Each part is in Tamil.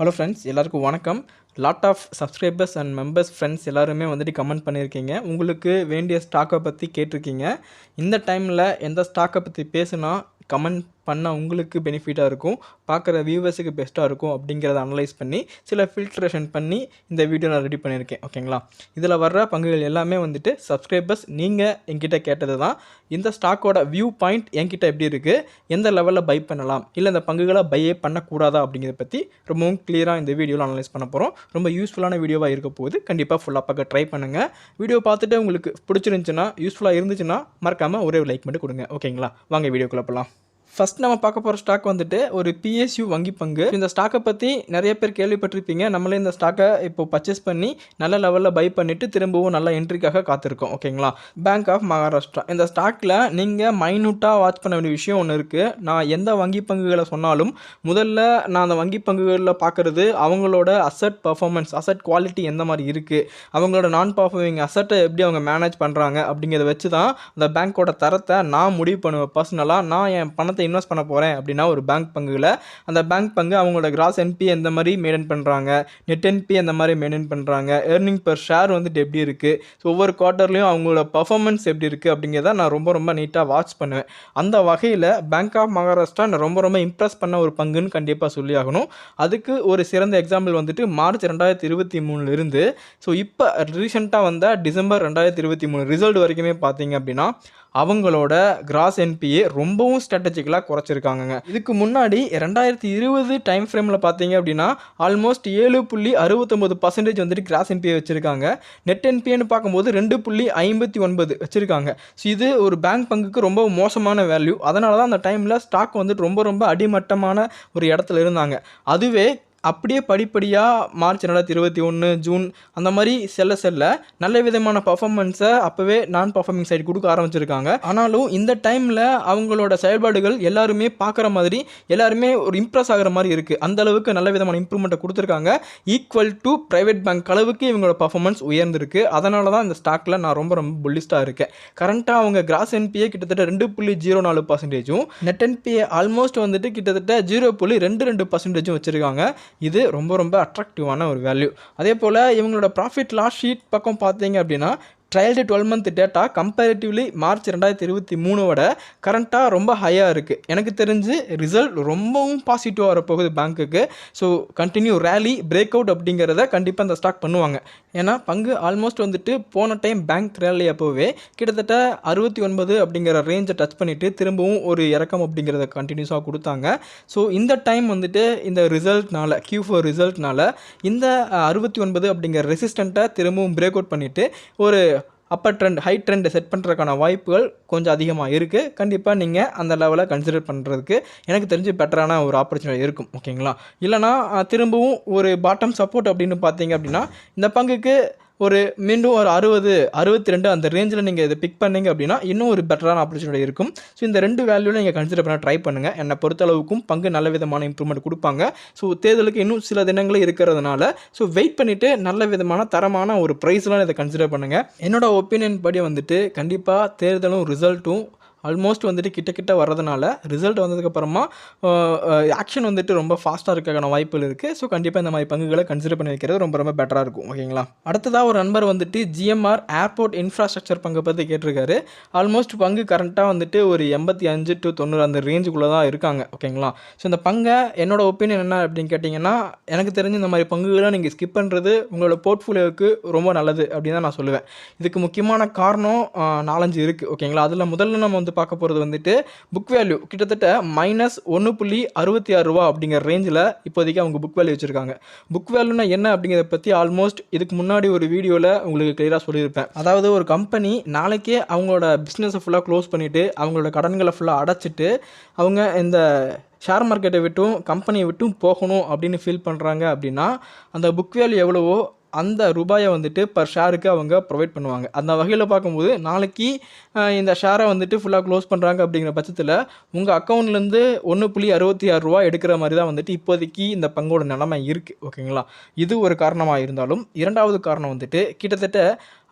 ஹலோ ஃப்ரெண்ட்ஸ், எல்லாருக்கும் வணக்கம். Lot of subscribers and members friends எல்லாருமே வந்துட்டு கமெண்ட் பண்ணியிருக்கீங்க. உங்களுக்கு வேண்டிய ஸ்டாக்கை பற்றி கேட்டிருக்கீங்க. இந்த டைமில் எந்த ஸ்டாக்கை பற்றி பேசுனா கமெண்ட் பண்ண உங்களுக்கு பெனிஃபிட்டாக இருக்கும், பார்க்குற வியூவர்ஸுக்கு பெஸ்ட்டாக இருக்கும் அப்படிங்கிறத அனலைஸ் பண்ணி சில ஃபில்ட்ரேஷன் பண்ணி இந்த வீடியோ நான் ரெடி பண்ணியிருக்கேன். ஓகேங்களா? இதில் வர்ற பங்குகள் எல்லாமே வந்துட்டு சப்ஸ்கிரைபர்ஸ் நீங்கள் என்கிட்ட கேட்டது தான். இந்த ஸ்டாக்கோட வியூ பாயிண்ட் என்கிட்ட எப்படி இருக்குது, எந்த லெவலில் பை பண்ணலாம், இல்லை இந்த பங்குகளை பையே பண்ணக்கூடாதா அப்படிங்கிறத பற்றி ரொம்பவும் கிளியராக இந்த வீடியோவில் அனலைஸ் பண்ண போகிறோம். ரொம்ப யூஸ்ஃபுல்லான வீடியோவாக இருக்க போகுது. கண்டிப்பாக ஃபுல்லாக பார்க்க ட்ரை பண்ணுங்கள். வீடியோ பார்த்துட்டு உங்களுக்கு பிடிச்சிருந்துச்சுன்னா, யூஸ்ஃபுல்லாக இருந்துச்சுன்னா மறக்காமல் ஒரே லைக் மட்டும் கொடுங்க. ஓகேங்களா? வாங்க வீடியோக்குள்ளே போகலாம். ஃபஸ்ட் நம்ம பார்க்க போகிற ஸ்டாக் வந்துட்டு ஒரு PSU வங்கி பங்கு. இந்த ஸ்டாக்கை பற்றி நிறைய பேர் கேள்விப்பட்டிருப்பீங்க. நம்மளே இந்த ஸ்டாக்கை இப்போ பர்ச்சேஸ் பண்ணி நல்ல லெவலில் பை பண்ணிவிட்டு திரும்பவும் நல்ல என்ட்ரிக்காக காத்திருக்கோம். ஓகேங்களா? Bank of Maharashtra. இந்த ஸ்டாக்கில் நீங்கள் மைனூட்டாக வாட்ச் பண்ண வேண்டிய விஷயம் ஒன்று இருக்குது. நான் எந்த வங்கி பங்குகளை சொன்னாலும் முதல்ல நான் அந்த வங்கி பங்குகளில் பார்க்குறது அவங்களோட அசட் பர்ஃபார்மன்ஸ், அசட் குவாலிட்டி எந்த மாதிரி இருக்குது, அவங்களோட நான் பர்ஃபார்மிங் அசட்டை எப்படி அவங்க மேனேஜ் பண்ணுறாங்க அப்படிங்கிறத வச்சு தான் அந்த பேங்க்கோட தரத்தை நான் முடிவு பண்ணுவேன். பர்சனலாக நான் என் பணத்தை இன்வெஸ்ட் பண்ண போகிறேன் அப்படின்னா ஒரு பேங்க் பங்குல அந்த பேங்க் பங்கு அவங்களோட கிராஸ் என்பி எந்த மாதிரி மெயின்டைன் பண்ணுறாங்க, நெட் என்பி எந்த மாதிரி மெயின்டைன் பண்ணுறாங்க, ஏர்னிங் பெர் ஷேர் வந்துட்டு எப்படி இருக்குது, ஸோ ஒவ்வொரு குவார்ட்டர்லையும் அவங்களோட பர்ஃபார்மன்ஸ் எப்படி இருக்குது அப்படிங்கிறத நான் ரொம்ப நீட்டாக வாட்ச் பண்ணுவேன். அந்த வகையில் பேங்க் ஆஃப் மகாராஷ்டிரா நான் ரொம்ப இம்ப்ரெஸ் பண்ண ஒரு பங்குன்னு கண்டிப்பாக சொல்லி ஆகணும். அதுக்கு ஒரு சிறந்த எக்ஸாம்பிள் வந்துட்டு மார்ச் 2023 ஸோ இப்போ ரீசெண்டாக வந்த டிசம்பர் 2023 ரிசல்ட் வரைக்குமே பார்த்தீங்க அப்படின்னா அவங்களோட கிராஸ் என்பிஏ ரொம்பவும் ஸ்ட்ராட்டஜிக்கலாக குறைச்சிருக்காங்க. இதுக்கு முன்னாடி 2020 டைம் ஃப்ரேமில் பார்த்தீங்க அப்படின்னா ஆல்மோஸ்ட் 7.69% வந்துட்டு கிராஸ் என்பிஏ வச்சுருக்காங்க. நெட் என்பிஏன்னு பார்க்கும்போது 2.59 வச்சுருக்காங்க. ஸோ இது ஒரு பேங்க் பங்குக்கு ரொம்ப மோசமான வேல்யூ. அதனால தான் அந்த டைமில் ஸ்டாக் வந்துட்டு ரொம்ப அடிமட்டமான ஒரு இடத்துல இருந்தாங்க. அதுவே அப்படியே படிப்படியாக மார்ச் 2021 ஜூன் அந்த மாதிரி செல்ல நல்ல விதமான பர்ஃபார்மன்ஸை அப்போவே நான் பர்ஃபார்மிங் சைடு கொடுக்க ஆரம்பிச்சிருக்காங்க. ஆனாலும் இந்த டைமில் அவங்களோட செயல்பாடுகள் எல்லாருமே பார்க்குற மாதிரி, எல்லாருமே ஒரு இம்ப்ரெஸ் ஆகிற மாதிரி இருக்குது. அந்த அளவுக்கு நல்ல விதமான இம்ப்ரூவ்மெண்ட்டை கொடுத்துருக்காங்க. ஈக்குவல் டு ப்ரைவேட் பேங்க் அளவுக்கு இவங்களோட பர்ஃபார்மன்ஸ் உயர்ந்திருக்கு. அதனால தான் இந்த ஸ்டாக்கில் நான் ரொம்ப புல்லிஸ்டாக இருக்கேன். கரண்ட்டாக அவங்க கிராஸ் என்பிஏ கிட்டத்தட்ட 2.04%, நெட் என்பிஏ ஆல்மோஸ்ட் வந்துட்டு கிட்டத்தட்ட 0.22% வச்சுருக்காங்க. இது ரொம்ப அட்ராக்டிவான ஒரு வேல்யூ. அதே போல் இவங்களோட ப்ராஃபிட் லாஸ் ஷீட் பக்கம் பார்த்தீங்க அப்படின்னா ட்ரையல்டு 12 மந்த் டேட்டா கம்பேரிட்டிவ்லி மார்ச் 2023 கரண்ட்டாக ரொம்ப ஹையாக இருக்குது. எனக்கு தெரிஞ்சு ரிசல்ட் ரொம்பவும் பாசிட்டிவாக வரப்போகுது பேங்க்குக்கு. So continue rally break out அப்படிங்கிறத கண்டிப்பாக இந்த ஸ்டாக் பண்ணுவாங்க. ஏன்னா பங்கு ஆல்மோஸ்ட் வந்துட்டு போன டைம் பேங்க் ரேலி அப்போவே கிட்டத்தட்ட 69 அப்படிங்கிற ரேஞ்சை டச் பண்ணிவிட்டு திரும்பவும் ஒரு இறக்கம் அப்படிங்கிறத கண்டினியூஸாக கொடுத்தாங்க. ஸோ இந்த டைம் வந்துட்டு இந்த ரிசல்ட்னால Q4 ரிசல்ட்னால இந்த 69 அப்படிங்கிற ரெசிஸ்டண்ட்டை திரும்பவும் பிரேக் அவுட் பண்ணிவிட்டு ஒரு upper trend, high trend set பண்ணுறதுக்கான வாய்ப்புகள் கொஞ்சம் அதிகமாக இருக்குது. கண்டிப்பாக நீங்கள் அந்த லெவலை கன்சிடர் பண்ணுறதுக்கு எனக்கு தெரிஞ்சு பெட்டரான ஒரு ஆப்பர்ச்சுனிட்டி இருக்கும். ஓகேங்களா? இல்லைனா திரும்பவும் ஒரு பாட்டம் சப்போர்ட் அப்படின்னு பார்த்தீங்க அப்படின்னா இந்த பங்குக்கு ஒரு மீண்டும் ஒரு 62 அந்த ரேஞ்சில் நீங்கள் இதை பிக் பண்ணிங்க அப்படின்னா இன்னும் ஒரு பெட்டரான ஆப்பர்ச்சுனிட்டி இருக்கும். ஸோ இந்த ரெண்டு வேல்யூவில் நீங்கள் கன்சிடர் பண்ண ட்ரை பண்ணுங்கள். என்னை பொறுத்தளவுக்கும் பங்கு நல்ல விதமான இம்ப்ரூவ்மெண்ட் கொடுப்பாங்க. ஸோ தேர்தலுக்கு இன்னும் சில தினங்களே இருக்கிறதுனால ஸோ வெயிட் பண்ணிவிட்டு நல்ல விதமான தரமான ஒரு ப்ரைஸ்லாம் இதை கன்சிடர் பண்ணுங்கள். என்னோட ஒப்பீனியன் படி வந்துட்டு கண்டிப்பாக தேர்தலும் ரிசல்ட்டும் ஆல்மோஸ்ட் வந்துட்டு கிட்ட வர்றதுனால ரிசல்ட் வந்ததுக்கப்புறமா ஆக்ஷன் வந்துட்டு ரொம்ப ஃபாஸ்ட்டாக இருக்கிறக்கான வாய்ப்புகள் இருக்குது. ஸோ கண்டிப்பாக இந்த மாதிரி பங்குகளை கன்சிடர் பண்ணி வைக்கிறது ரொம்ப பெட்டராக இருக்கும். ஓகேங்களா? அடுத்ததாக ஒரு நண்பர் வந்துட்டு GMR ஏர்போர்ட் இன்ஃப்ராஸ்ட்ரக்சர் பங்கை பற்றி கேட்டிருக்காரு. ஆல்மோஸ்ட் பங்கு கரண்ட்டாக வந்துட்டு ஒரு 85 to 90 அந்த ரேஞ்சுக்குள்ளே தான் இருக்காங்க. ஓகேங்களா? ஸோ இந்த பங்கை என்னோட ஒப்பீனியன் என்ன அப்படின்னு கேட்டிங்கன்னா, எனக்கு தெரிஞ்சு இந்த மாதிரி பங்குகளை நீங்கள் ஸ்கிப் பண்ணுறது உங்களோட போர்ட்ஃபோலியோவுக்கு ரொம்ப நல்லது அப்படின்னு தான் நான் சொல்லுவேன். இதுக்கு முக்கியமான காரணம் 4-5 இருக்குது. ஓகேங்களா? அதில் முதல்ல நம்ம வந்து பார்க்க போகிறது வந்துட்டு புக் வேல்யூ கிட்டத்தட்ட -1.66 அப்படிங்கிற ரேஞ்சில் இப்போதைக்கு அவங்க புக் வேல்யூ வச்சுருக்காங்க. புக் வேல்யூனா என்ன அப்படிங்கிறத பற்றி ஆல்மோஸ்ட் இதுக்கு முன்னாடி ஒரு வீடியோவில் உங்களுக்கு கிளியராக சொல்லியிருப்பேன். அதாவது ஒரு கம்பெனி நாளைக்கே அவங்களோட பிஸ்னஸை ஃபுல்லாக க்ளோஸ் பண்ணிவிட்டு அவங்களோட கடன்களை ஃபுல்லாக அடைச்சிட்டு அவங்க இந்த ஷேர் மார்க்கெட்டை விட்டும் கம்பெனியை விட்டும் போகணும் அப்படின்னு ஃபீல் பண்ணுறாங்க அப்படின்னா அந்த புக் வேல்யூ எவ்வளவோ அந்த ரூபாயை வந்துட்டு பர் ஷேருக்கு அவங்க ப்ரொவைட் பண்ணுவாங்க. அந்த வகையில் பார்க்கும்போது நாளைக்கு இந்த ஷேரை வந்துட்டு ஃபுல்லாக க்ளோஸ் பண்ணுறாங்க அப்படிங்கிற பட்சத்தில் உங்கள் அக்கௌண்ட்லேருந்து 1.66 எடுக்கிற மாதிரி தான் வந்துட்டு இப்போதைக்கு இந்த பங்கோட நிலைமை இருக்குது. ஓகேங்களா? இது ஒரு காரணமாக இருந்தாலும் இரண்டாவது காரணம் வந்துட்டு கிட்டத்தட்ட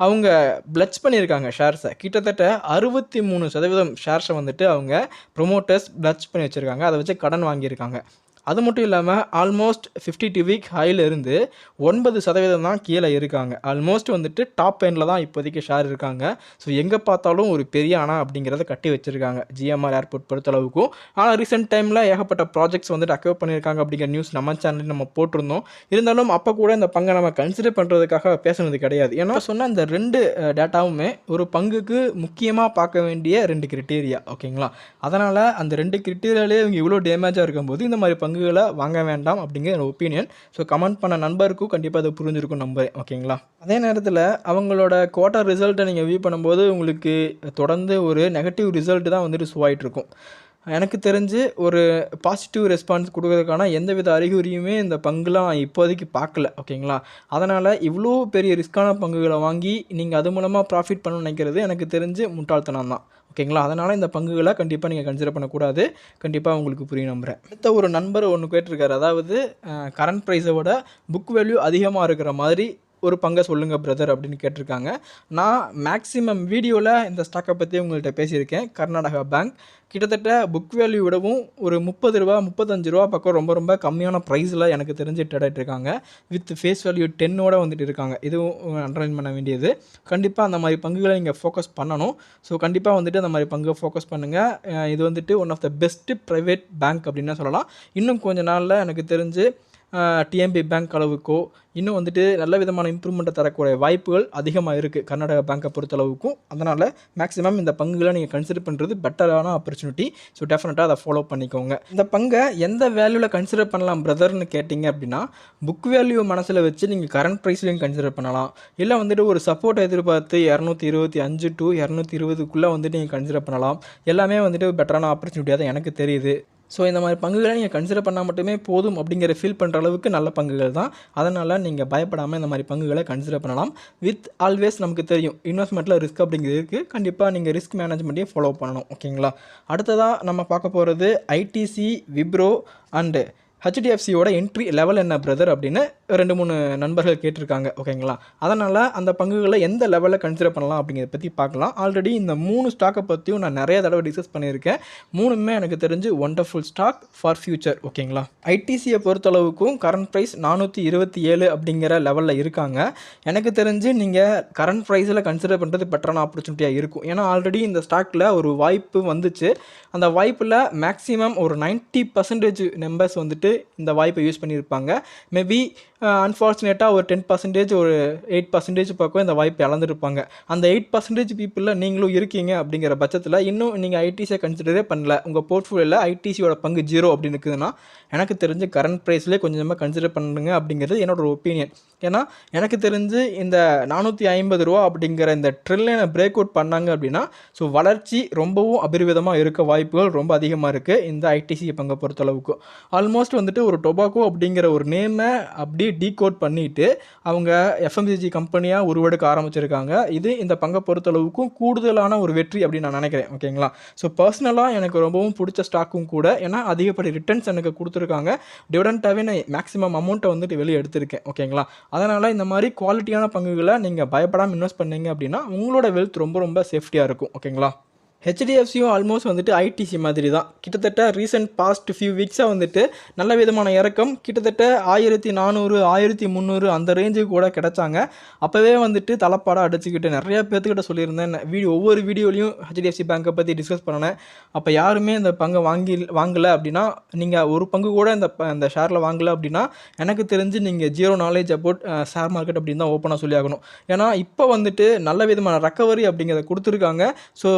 அவங்க பிளட்ஜ் பண்ணியிருக்காங்க ஷேர்ஸை. கிட்டத்தட்ட 63% ஷேர்ஸை வந்துட்டு அவங்க ப்ரொமோட்டர்ஸ் பிளட்ஜ் பண்ணி வச்சுருக்காங்க. அதை வச்சு கடன் வாங்கியிருக்காங்க. அது மட்டும் இல்லாமல் ஆல்மோஸ்ட் 52 வீக் ஹையில் இருந்து 9% தான் கீழே இருக்காங்க. ஆல்மோஸ்ட் வந்துட்டு டாப் எண்டில் தான் இப்போதைக்கு ஷேர் இருக்காங்க. ஸோ எங்கே பார்த்தாலும் ஒரு பெரிய அணை அப்படிங்கிறத கட்டி வச்சுருக்காங்க ஜிஎம்ஆர் ஏர்போர்ட் பொறுத்தளவுக்கும். ஆனால் ரீசெண்ட் டைமில் ஏகப்பட்ட ப்ராஜெக்ட்ஸ் வந்துட்டு அக்வைர் பண்ணியிருக்காங்க அப்படிங்கிற நியூஸ் நம்ம சேனலில் நம்ம போட்டிருந்தோம். இருந்தாலும் அப்போ கூட இந்த பங்கை நம்ம கன்சிடர் பண்ணுறதுக்காக பேசுனது கிடையாது. ஏன்னா சொன்ன இந்த 2 டேட்டாவுமே ஒரு பங்குக்கு முக்கியமாக பார்க்க வேண்டிய 2 கிரிட்டீரியா. ஓகேங்களா? அதனால் அந்த 2 கிரிட்டீரியாலே இவங்க இவ்வளோ டேமேஜாக இருக்கும்போது இந்த மாதிரி பங்குகளை வாங்க வேண்டாம் அப்படிங்கிற ஒப்பீனியன். ஸோ கமெண்ட் பண்ண நண்பருக்கும் கண்டிப்பாக அது புரிஞ்சிருக்கும் நம்புறேன். ஓகேங்களா? அதே நேரத்தில் அவங்களோட குவார்ட்டர் ரிசல்ட்டை நீங்கள் வியூ பண்ணும்போது உங்களுக்கு தொடர்ந்து ஒரு நெகட்டிவ் ரிசல்ட் தான் வந்துட்டு ஷோ ஆகிட்டு இருக்கும். எனக்கு தெரிஞ்சு ஒரு பாசிட்டிவ் ரெஸ்பான்ஸ் கொடுக்கறதுக்கான எந்தவித அறிகுறியுமே இந்த பங்குலாம் இப்போதைக்கு பார்க்கல. ஓகேங்களா? அதனால் இவ்வளோ பெரிய ரிஸ்க்கான பங்குகளை வாங்கி நீங்கள் அது மூலமாக ப்ராஃபிட் பண்ணணும்னு நினைக்கிறது எனக்கு தெரிஞ்சு முட்டாள்தனம் தான். ஓகேங்களா? அதனால் இந்த பங்குகளை கண்டிப்பாக நீங்கள் கன்சிடர் பண்ணக்கூடாது. கண்டிப்பாக உங்களுக்கு புரியும் நம்புகிறேன். அடுத்த ஒரு நண்பர் ஒன்று கேட்டிருக்காரு. அதாவது கரண்ட் ப்ரைஸை விட புக் வேல்யூ அதிகமாக இருக்கிற மாதிரி ஒரு பங்கை சொல்லுங்கள் பிரதர் அப்படின்னு கேட்டிருக்காங்க. நான் மேக்ஸிமம் வீடியோவில் இந்த ஸ்டாக்கை பற்றி உங்கள்கிட்ட பேசியிருக்கேன். கர்நாடகா பேங்க் கிட்டத்தட்ட புக் வேல்யூ விடவும் ஒரு 30 ரூபா 35 ரூபா பக்கம் ரொம்ப ரொம்ப கம்மியான ப்ரைஸில் எனக்கு தெரிஞ்சு ட்ரேட் இருக்காங்க. வித் ஃபேஸ் வேல்யூ 10ஓட வந்துட்டு இருக்காங்க. இதுவும் அண்டர்லைன் பண்ண வேண்டியது. கண்டிப்பாக அந்த மாதிரி பங்குகளை நீங்கள் ஃபோக்கஸ் பண்ணணும். ஸோ கண்டிப்பாக வந்துட்டு அந்த மாதிரி பங்கை ஃபோக்கஸ் பண்ணுங்கள். இது வந்துட்டு one of the best private bank அப்படின்னு சொல்லலாம். இன்னும் கொஞ்ச நாளில் எனக்கு தெரிஞ்சு டிஎம்பி பேங்க் அளவுக்கோ இன்னும் வந்துட்டு நல்ல விதமான இம்ப்ரூவ்மெண்ட்டை தரக்கூடிய வாய்ப்புகள் அதிகமாக இருக்குது கர்நாடகா பேங்க்கை பொறுத்தளவுக்கும். அதனால் மேக்ஸிமம் இந்த பங்குகளை நீங்கள் கன்சிடர் பண்ணுறது பெட்டரான ஆப்பர்ச்சுனிட்டி. ஸோ டெஃபினட்டாக அதை ஃபாலோ பண்ணிக்கோங்க. இந்த பங்கை எந்த வேல்யூவில் கன்சிடர் பண்ணலாம் பிரதர்னு கேட்டிங்க அப்படின்னா, புக் வேல்யூ மனசில் வச்சு நீங்கள் கரண்ட் ப்ரைஸ்லையும் கன்சிடர் பண்ணலாம். இல்லை வந்துட்டு ஒரு சப்போர்ட் எதிர்பார்த்து 225 to 220க்குள்ளே வந்துட்டு நீங்கள் கன்சிடர் பண்ணலாம். எல்லாமே வந்துட்டு பெட்டரான ஆப்பர்ச்சுனிட்டியாக தான் எனக்கு தெரியுது. ஸோ இந்த மாதிரி பங்குகளை நீங்கள் கன்சிடர் பண்ணால் மட்டுமே போதும் அப்படிங்கிற ஃபீல் பண்ணுற அளவுக்கு நல்ல பங்குகள் தான். அதனால் நீங்கள் பயப்படாமல் இந்த மாதிரி பங்குகளை கன்சிடர் பண்ணலாம். வித் ஆல்வேஸ் நமக்கு தெரியும் இன்வெஸ்ட்மெண்ட்டில் ரிஸ்க் அப்படிங்கிறது இருக்குது. கண்டிப்பாக நீங்கள் ரிஸ்க் மேனேஜ்மெண்ட்டையும் ஃபாலோ பண்ணணும். ஓகேங்களா? அடுத்ததாக நம்ம பார்க்க போகிறது ஐடிசி, விப்ரோ அண்டு ஹெச்டிஎஃப்சியோட என்ட்ரி லெவல் என்ன பிரதர் அப்படின்னு 2-3 நண்பர்கள் கேட்டிருக்காங்க. ஓகேங்களா? அதனால் அந்த பங்குகளை எந்த லெவலில் கன்சிடர் பண்ணலாம் அப்படிங்கிறத பற்றி பார்க்கலாம். ஆல்ரெடி இந்த 3 ஸ்டாக்கை பற்றியும் நான் நிறைய தடவை டிஸ்கஸ் பண்ணியிருக்கேன். 3மே எனக்கு தெரிஞ்சு ஒண்டர்ஃபுல் ஸ்டாக் ஃபார் ஃபியூச்சர். ஓகேங்களா? ஐடிசியை பொறுத்தளவுக்கும் கரண்ட் ப்ரைஸ் 427 அப்படிங்கிற லெவலில் இருக்காங்க. எனக்கு தெரிஞ்சு நீங்கள் கரண்ட் ப்ரைஸில் கன்சிடர் பண்ணுறது பெட்டரான ஆப்பர்ச்சுனிட்டியாக இருக்கும். ஏன்னா ஆல்ரெடி இந்த ஸ்டாக்கில் ஒரு வாய்ப்பு வந்துச்சு. அந்த வாய்ப்பில் மேக்ஸிமம் ஒரு 90% மெம்பர்ஸ் வந்துட்டு இந்த வாய்ப்பை யூஸ் பண்ணியிருப்பாங்க. மேபி அன்ஃபார்ச்சுனேட்டாக ஒரு 10% ஒரு 8% பக்கம் இந்த வாய்ப்பை இழந்துருப்பாங்க. அந்த 8% பீப்புளில் நீங்களும் இருக்கீங்க அப்படிங்கிற பட்சத்தில் இன்னும் நீங்கள் ஐடிசியை கன்சிடரே பண்ணல, உங்கள் போர்ட்ஃபோலியோவில் ஐடிசியோட பங்கு 0 அப்படின்னு இருக்குதுன்னா எனக்கு தெரிஞ்சு கரண்ட் ப்ரைஸ்லேயே கொஞ்சமாக கன்சிடர் பண்ணுங்க அப்படிங்கிறது என்னோட ஒரு ஒப்பீனியன். ஏன்னா எனக்கு தெரிஞ்சு இந்த 450 ரூபா அப்படிங்கிற இந்த ட்ரில்லியனை பிரேக் அவுட் பண்ணாங்க அப்படின்னா ஸோ வளர்ச்சி ரொம்பவும் அபரிவிதமாக இருக்க வாய்ப்புகள் ரொம்ப அதிகமாக இருக்குது இந்த ஐடிசி பங்கை பொறுத்தளவுக்கு. ஆல்மோஸ்ட் வந்துட்டு ஒரு டொபாக்கோ அப்படிங்கிற ஒரு நேமை அப்படியே டீகோட் பண்ணிவிட்டு அவங்க எஃப்எம்சிஜி கம்பெனியாக உருவெடுக்க ஆரம்பிச்சிருக்காங்க. இது இந்த பங்கை பொறுத்தளவுக்கும் கூடுதலான ஒரு வெற்றி அப்படின்னு நான் நினைக்கிறேன். ஓகேங்களா? ஸோ பர்சனலாக எனக்கு ரொம்பவும் பிடிச்ச ஸ்டாக்கும் கூட. ஏன்னா அதிகப்படி ரிட்டர்ன்ஸ் எனக்கு கொடுத்துருக்காங்க. டிவிடெண்டாகவே நான் மேக்ஸிமம் அமௌண்ட்டை வந்துட்டு வெளியே எடுத்திருக்கேன். ஓகேங்களா? அதனால் இந்த மாதிரி குவாலிட்டியான பங்குகளை நீங்கள் பயப்படாமல் இன்வெஸ்ட் பண்ணீங்க அப்படின்னா உங்களோட வெல்த் ரொம்ப ரொம்ப சேஃப்டியாக இருக்கும். ஓகேங்களா? ஹெச்டிஎஃப்சியும் ஆல்மோஸ்ட் வந்துட்டு ஐடிசி மாதிரி தான். கிட்டத்தட்ட ரீசெண்ட் பாஸ்ட் ஃபியூ வீக்ஸாக வந்துட்டு நல்ல விதமான இறக்கம். கிட்டத்தட்ட 1400 1300 அந்த ரேஞ்சுக்கு கூட கிடச்சாங்க. அப்போவே வந்துட்டு தலைப்பாடாக அடிச்சுக்கிட்டு நிறையா பேர்த்துக்கிட்ட சொல்லியிருந்தேன். ஒவ்வொரு வீடியோலையும் ஹெச்டிஎஃப்சி பேங்கை பற்றி டிஸ்கஸ் பண்ணினேன். அப்போ யாருமே இந்த பங்கை வாங்கலை அப்படின்னா, நீங்கள் ஒரு பங்கு கூட இந்த ஷேரில் வாங்கலை அப்படின்னா எனக்கு தெரிஞ்சு நீங்கள் zero knowledge about share market அப்படின்னு தான் ஓப்பனாக சொல்லி ஆகணும். ஏன்னா இப்போ வந்துட்டு நல்ல விதமான ரெக்கவரி அப்படிங்கிறத கொடுத்துருக்காங்க. ஸோ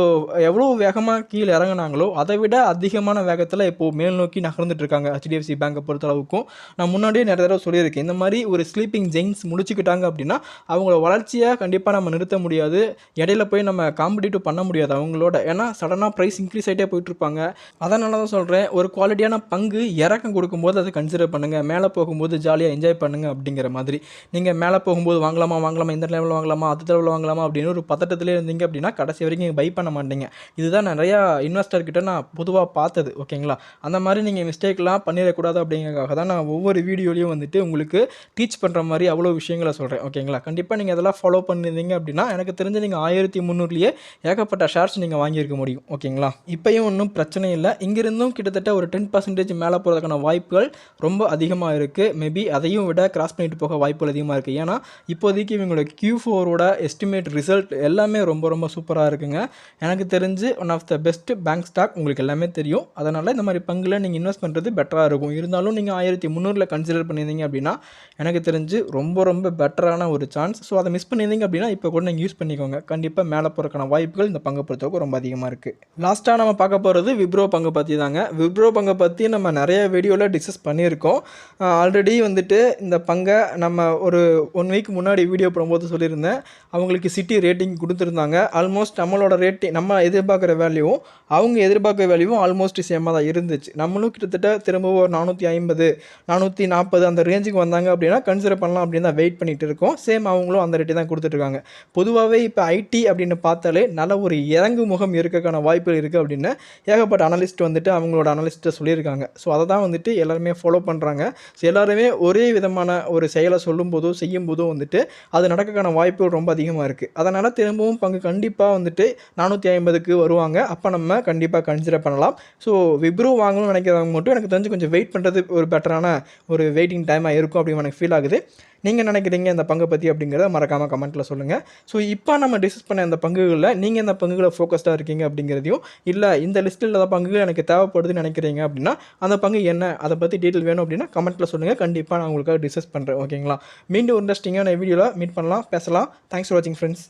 எவ்வளோ வேகமாக கீழே இறங்கினாங்களோ அதை விட அதிகமான வேகத்தில் இப்போது மேல் நோக்கி நகர்ந்துட்டு இருக்காங்க ஹெச்டிஎஃப்சி பேங்கை பொறுத்தளவுக்கும். நான் முன்னாடியே நிறைய தடவை சொல்லியிருக்கேன், இந்த மாதிரி ஒரு ஸ்லீப்பிங் ஜெயின்ஸ் முடிச்சுக்கிட்டாங்க அப்படின்னா அவங்களோட வளர்ச்சியை கண்டிப்பாக நம்ம நிறுத்த முடியாது. இடையில போய் நம்ம காம்படிட்டிவ் பண்ண முடியாது அவங்களோட. ஏன்னா சடனாக ப்ரைஸ் இன்க்ரீஸ் ஆகிட்டே போயிட்டுருப்பாங்க. அதனால தான் சொல்கிறேன், ஒரு குவாலிட்டியான பங்கு இறக்கம் கொடுக்கும்போது அதை கன்சிடர் பண்ணுங்கள். மேலே போகும்போது ஜாலியாக என்ஜாய் பண்ணுங்கள் அப்படிங்கிற மாதிரி. நீங்கள் மேலே போகும்போது வாங்கலாமா இந்த லெவலில் வாங்கலாமா அது லெவலில் வாங்கலாமா அப்படின்னு ஒரு பதட்டத்திலே இருந்தீங்க அப்படின்னா கடைசி வரைக்கும் நீங்கள் பை பண்ண மாட்டீங்க. இதுதான் நிறையா இன்வெஸ்டர்கிட்ட நான் பொதுவாக பார்த்தது. ஓகேங்களா? அந்த மாதிரி நீங்கள் மிஸ்டேக்லாம் பண்ணிடக்கூடாது அப்படிங்கிறதுக்காக தான் நான் ஒவ்வொரு வீடியோலையும் வந்துட்டு உங்களுக்கு டீச் பண்ணுற மாதிரி அவ்வளோ விஷயங்களை சொல்கிறேன். ஓகேங்களா? கண்டிப்பாக நீங்கள் அதெல்லாம் ஃபாலோ பண்ணியிருந்தீங்க அப்படின்னா எனக்கு தெரிஞ்சு நீங்கள் 1300லேயே ஏகப்பட்ட ஷேர்ஸ் நீங்கள் வாங்கியிருக்க முடியும். ஓகேங்களா? இப்போயும் ஒன்றும் பிரச்சனை இல்லை. இங்கிருந்தும் கிட்டத்தட்ட ஒரு 10% மேலே போகிறதுக்கான வாய்ப்புகள் ரொம்ப அதிகமாக இருக்குது. மேபி அதையும் விட கிராஸ் பண்ணிட்டு போக வாய்ப்புகள் அதிகமாக இருக்குது. ஏன்னா இப்போதைக்கு இவங்களோட Q4ஓட எஸ்டிமேட் ரிசல்ட் எல்லாமே ரொம்ப ரொம்ப சூப்பராக இருக்குங்க. எனக்கு தெரிஞ்சு one of the best bank stock உங்களுக்கு எல்லாமே தெரியும். அதனால் இந்த மாதிரி பங்குல நீங்கள் இன்வெஸ்ட் பண்ணுறது பெட்டராக இருக்கும். இருந்தாலும் நீங்கள் 1300ல் கன்சிடர் பண்ணியிருந்தீங்க அப்படின்னா எனக்கு தெரிஞ்சு ரொம்ப ரொம்ப பெட்டரான ஒரு சான்ஸ். ஸோ அதை மிஸ் பண்ணியிருந்தீங்க அப்படின்னா இப்போ கூட நீங்கள் யூஸ் பண்ணிக்கோங்க. கண்டிப்பாக மேலே போகிறதுக்கான வாய்ப்புகள் இந்த பங்கை பொறுத்தவரைக்கும் ரொம்ப அதிகமாக இருக்குது. லாஸ்ட்டாக நம்ம பார்க்க போகிறது விப்ரோ பங்கை பற்றி தாங்க. விப்ரோ பங்கை பற்றி நம்ம நிறைய வீடியோவில் டிஸ்கஸ் பண்ணியிருக்கோம். ஆல்ரெடி வந்துட்டு இந்த பங்கை நம்ம ஒரு 1 வீக் முன்னாடி வீடியோ போடும்போது சொல்லியிருந்தேன். அவங்களுக்கு சிட்டி ரேட்டிங் கொடுத்துருந்தாங்க. ஆல்மோஸ்ட் நம்மளோட ரேட்டிங் நம்ம எதிர்பார்க்குற வேல்யூவும் அவங்க எதிர்பார்க்குற வேல்யூவும் ஆல்மோஸ்ட் சேமாக தான் இருந்துச்சு. நம்மளும் கிட்டத்தட்ட திரும்பவும் ஒரு 450 440 அந்த ரேஞ்சுக்கு வந்தாங்க அப்படின்னா கன்சிடர் பண்ணலாம் அப்படின்னு தான் வெயிட் பண்ணிட்டு இருக்கோம். சேம் அவங்களும் அந்த ரேட்டை தான் கொடுத்துட்ருக்காங்க. பொதுவாகவே இப்போ ஐடி அப்படின்னு பார்த்தாலே நல்ல ஒரு இறங்கு முகம் இருக்கக்கான வாய்ப்புகள் இருக்குது அப்படின்னு ஏகப்பட்ட அனலிஸ்ட் வந்துட்டு அவங்களோட அனலிஸ்ட்டை சொல்லியிருக்காங்க. ஸோ அதை தான் வந்துட்டு எல்லாருமே ஃபாலோ பண்ணுறாங்க. ஸோ எல்லாருமே ஒரே விதமான ஒரு செயலை சொல்லும்போதோ செய்யும்போதோ வந்துட்டு அது நடக்கக்கான வாய்ப்புகள் ரொம்ப அதிகமாக இருக்குது. அதனால் திரும்பவும் பங்கு கண்டிப்பாக வந்துட்டு 450க்கு வருவாங்க. அப்போ நம்ம கண்டிப்பாக கன்சிடர் பண்ணலாம். ஸோ விப்ரோ வாங்கணும்னு நினைக்கிறவங்க மட்டும் எனக்கு தெரிஞ்சு கொஞ்சம் வெயிட் பண்ணுறது ஒரு பெட்டரான ஒரு வெயிட்டிங் டைமாக இருக்கும் அப்படின்னு எனக்கு ஃபீல் ஆகுது. நீங்கள் நினைக்கிறீங்க இந்த பங்கை பற்றி அப்படிங்கிறத மறக்காமல் கமெண்ட்டில் சொல்லுங்கள். ஸோ இப்போ நம்ம டிஸ்கஸ் பண்ண இந்த பங்குகளில் நீங்கள் இந்த பங்குகளை ஃபோக்கஸ்டாக இருக்கீங்க அப்படிங்கிறதையும், இல்லை இந்த லிஸ்ட்டில் இல்லாத பங்குகள் எனக்கு தேவைப்படுதுன்னு நினைக்கிறீங்க அப்படின்னா அந்த பங்கு என்ன அதை பற்றி டீட்டெயில் வேணும் அப்படின்னா கமெண்ட்டில் சொல்லுங்கள். கண்டிப்பாக நான் உங்களுக்காக டிஸ்கஸ் பண்ணுறேன். ஓகேங்களா? மீண்டும் இன்ட்ரெஸ்டிங்கான வீடியோவில் மீட் பண்ணலாம், பேசலாம். தேங்க்ஸ் ஃபார் வாட்சிங் ஃப்ரெண்ட்ஸ்.